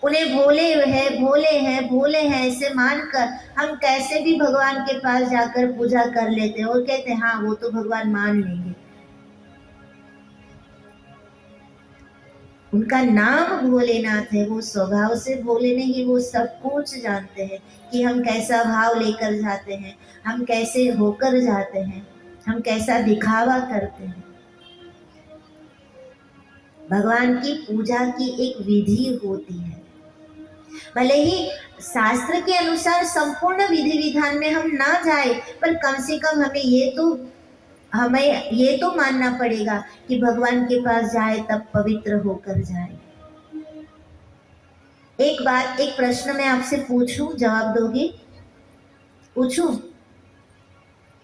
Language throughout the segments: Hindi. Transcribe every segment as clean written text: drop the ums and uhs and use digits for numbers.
उन्हें भोले हैं ऐसे मानकर हम कैसे भी भगवान के पास जाकर पूजा कर लेते हैं और कहते हैं हाँ वो तो भगवान मान लेंगे। उनका नाम भोलेनाथ है, वो स्वभाव से भोले नहीं, वो सब कुछ जानते हैं कि हम कैसा भाव लेकर जाते हैं, हम कैसे होकर जाते हैं, हम कैसा दिखावा करते हैं। भगवान की पूजा की एक विधि होती है, भले ही शास्त्र के अनुसार संपूर्ण विधि विधान में हम ना जाए, पर कम से कम हमें ये तो मानना पड़ेगा कि भगवान के पास जाए तब पवित्र होकर जाए। एक प्रश्न मैं आपसे पूछूं, जवाब दोगे? पूछूं?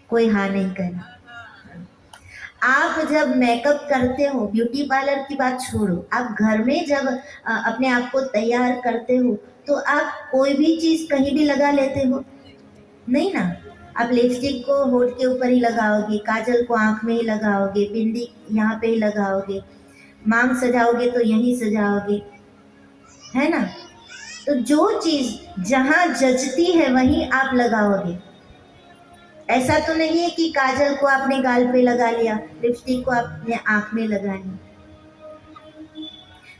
कोई हाँ नहीं करना। आप जब मेकअप करते हो, ब्यूटी पार्लर की बात छोड़ो, आप घर में जब अपने आप को तैयार करते हो तो आप कोई भी चीज कहीं भी लगा लेते हो? नहीं ना। आप लिपस्टिक को होठ के ऊपर ही लगाओगे, काजल को आंख में ही लगाओगे, बिंदी यहाँ पे ही लगाओगे, मांग सजाओगे तो यहीं सजाओगे, है ना। तो जो चीज जहां जचती है वहीं आप लगाओगे। ऐसा तो नहीं है कि काजल को आपने गाल पे लगा लिया, लिपस्टिक को आपने आंख में लगा ली।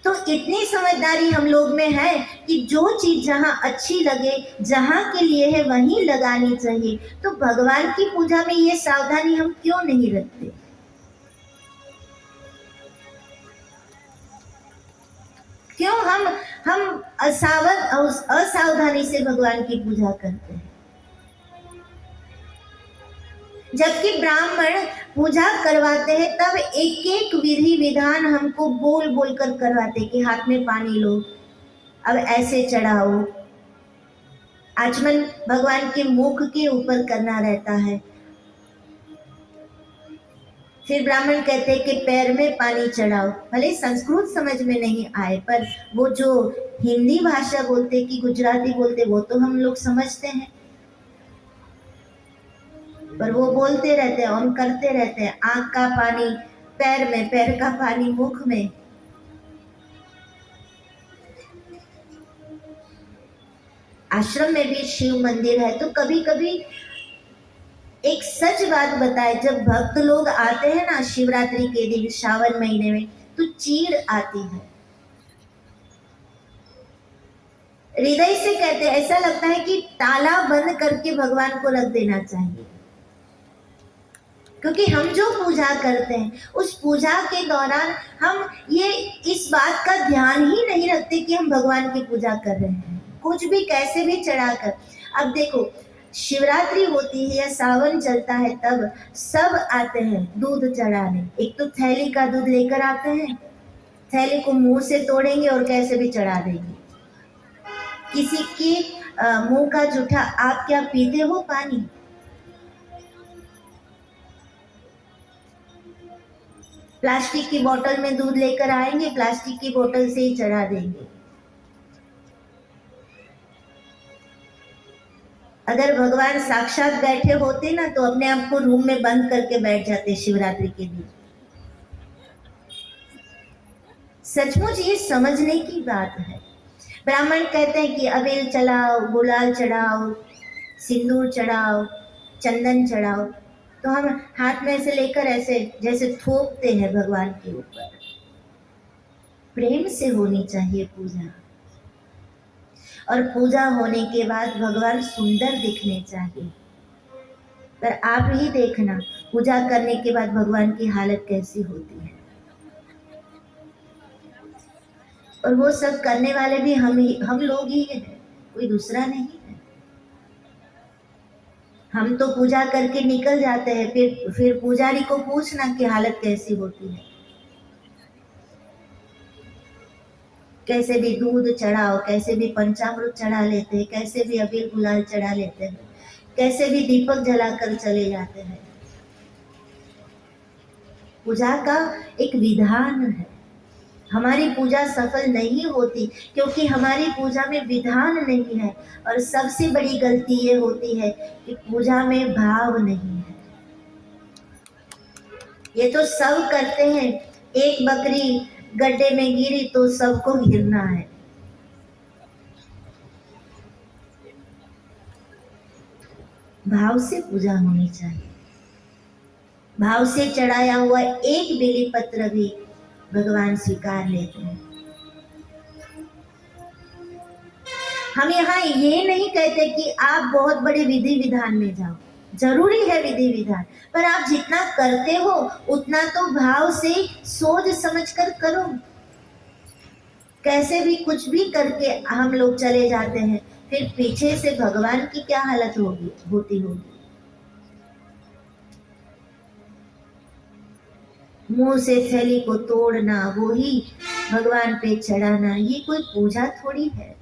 तो इतनी समझदारी हम लोग में है कि जो चीज जहां अच्छी लगे, जहां के लिए है वहीं लगानी चाहिए। तो भगवान की पूजा में ये सावधानी हम क्यों नहीं रखते? क्यों हम असावधानी से भगवान की पूजा करते हैं? जबकि ब्राह्मण पूजा करवाते हैं तब एक एक विधि विधान हमको बोल बोल कर करवाते कि हाथ में पानी लो, अब ऐसे चढ़ाओ, आचमन भगवान के मुख के ऊपर करना रहता है। फिर ब्राह्मण कहते हैं कि पैर में पानी चढ़ाओ। भले संस्कृत समझ में नहीं आए, पर वो जो हिंदी भाषा बोलते कि गुजराती बोलते वो तो हम लोग समझते हैं, पर वो बोलते रहते हैं और करते रहते हैं। आंख का पानी पैर में, पैर का पानी मुख में। आश्रम में भी शिव मंदिर है, तो कभी कभी एक सच बात बताए, जब भक्त लोग आते हैं ना शिवरात्रि के दिन श्रावण महीने में, तो चीड़ आती है। हृदय से कहते हैं, ऐसा लगता है कि ताला बंद करके भगवान को रख देना चाहिए, क्योंकि हम जो पूजा करते हैं उस पूजा के दौरान हम ये इस बात का ध्यान ही नहीं रखते कि हम भगवान की पूजा कर रहे हैं, कुछ भी कैसे भी चढ़ाकर। अब देखो शिवरात्रि होती है या सावन चलता है तब सब आते हैं दूध चढ़ाने। एक तो थैली का दूध लेकर आते हैं, थैली को मुंह से तोड़ेंगे और कैसे भी चढ़ा देंगे। किसी के मुंह का जूठा, आप क्या पीते हो पानी? प्लास्टिक की बोतल में दूध लेकर आएंगे, प्लास्टिक की बोतल से ही चढ़ा देंगे। अगर भगवान साक्षात बैठे होते ना तो अपने आप को रूम में बंद करके बैठ जाते शिवरात्रि के दिन। सचमुच ये समझने की बात है। ब्राह्मण कहते हैं कि अबीर चढ़ाओ, गुलाल चढ़ाओ, सिंदूर चढ़ाओ, चंदन चढ़ाओ, तो हम हाथ में से लेकर ऐसे जैसे थोपते हैं भगवान के ऊपर। प्रेम से होनी चाहिए पूजा, और पूजा होने के बाद भगवान सुंदर दिखने चाहिए। पर आप ही देखना पूजा करने के बाद भगवान की हालत कैसी होती है, और वो सब करने वाले भी हम लोग ही हैं, कोई दूसरा नहीं है। हम तो पूजा करके निकल जाते हैं, फिर पुजारी को पूछना कि हालत कैसी होती है। कैसे भी दूध चढ़ाओ, कैसे भी पंचामृत चढ़ा लेते हैं, कैसे भी अबीर गुलाल चढ़ा लेते हैं, कैसे भी दीपक जलाकर चले जाते हैं। पूजा का एक विधान है। हमारी पूजा सफल नहीं होती क्योंकि हमारी पूजा में विधान नहीं है, और सबसे बड़ी गलती ये होती है कि पूजा में भाव नहीं है। ये तो सब करते हैं, एक बकरी गड्ढे में गिरी तो सबको गिरना है, भाव से पूजा होनी चाहिए। भाव से चढ़ाया हुआ एक बेली पत्र भी भगवान स्वीकार लेते हैं। हम यहाँ ये नहीं कहते कि आप बहुत बड़े विधि विधान में जाओ, जरूरी है विधि विधान, पर आप जितना करते हो उतना तो भाव से सोच समझ कर करो। कैसे भी कुछ भी करके हम लोग चले जाते हैं, फिर पीछे से भगवान की क्या हालत होती होगी। मुंह से थैली को तोड़ना, वो ही भगवान पे चढ़ाना, ये कोई पूजा थोड़ी है।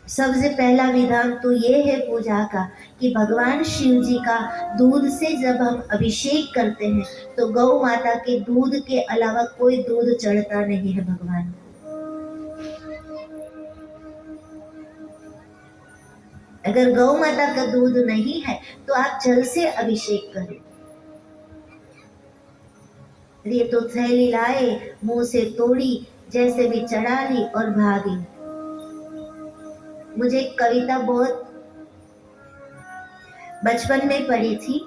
सबसे पहला विधान तो ये है पूजा का कि भगवान शिव जी का दूध से जब हम अभिषेक करते हैं तो गौ माता के दूध के अलावा कोई दूध चढ़ता नहीं है भगवान को। अगर गौ माता का दूध नहीं है तो आप जल से अभिषेक करें। ये तो थैली लाए, मुंह से तोड़ी, जैसे भी चढ़ा ली और भागी। मुझे एक कविता बहुत बचपन में पढ़ी थी।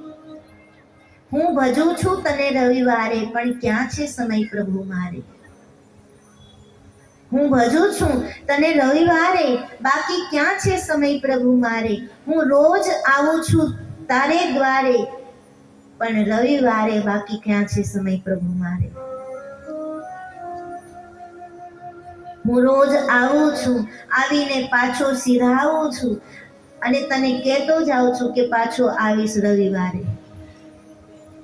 हूँ भजू छू तने रविवारे पण क्या छे समय प्रभु मारे। हूँ भजू छू तने रविवारे बाकी क्या छे समय प्रभु मारे। हूँ रोज आवू छू तारे द्वारे पण रविवारे बाकी क्या छे समय प्रभु मारे। હું રોજ આવું છું, આવીને પાછો સિરાવું છું અને તને કહેતો જાઉં છું કે પાછો આવીશ રવિવારે,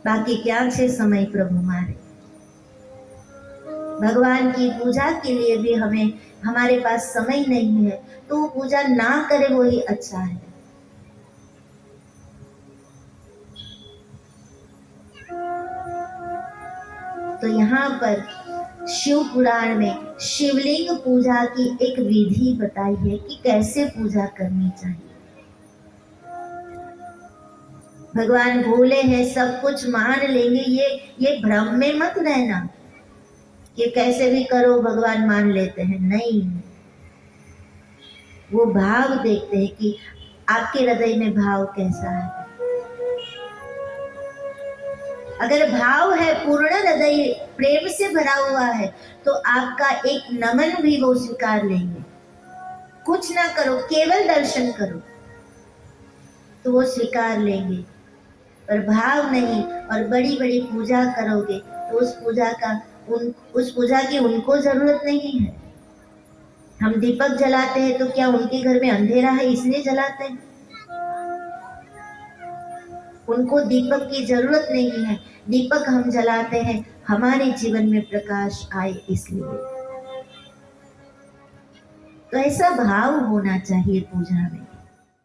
बाकी क्या છે समय प्रभु मारे। भगवान की पूजा के लिए भी हमें हमारे पास समय नहीं है तो वो पूजा ना करे वो ही अच्छा है। तो यहाँ पर शिव पुराण में शिवलिंग पूजा की एक विधि बताई है कि कैसे पूजा करनी चाहिए। भगवान भोले हैं, सब कुछ मान लेंगे, ये भ्रम में मत रहना कि कैसे भी करो भगवान मान लेते हैं। नहीं, वो भाव देखते हैं कि आपके हृदय में भाव कैसा है। अगर भाव है, पूर्ण हृदय प्रेम से भरा हुआ है तो आपका एक नमन भी वो स्वीकार लेंगे। कुछ ना करो, केवल दर्शन करो तो वो स्वीकार लेंगे। पर भाव नहीं और बड़ी बड़ी पूजा करोगे तो उस पूजा की उनको जरूरत नहीं है। हम दीपक जलाते हैं तो क्या उनके घर में अंधेरा है इसलिए जलाते हैं? उनको दीपक की जरूरत नहीं है, दीपक हम जलाते हैं हमारे जीवन में प्रकाश आए इसलिए। तो ऐसा भाव होना चाहिए पूजा में।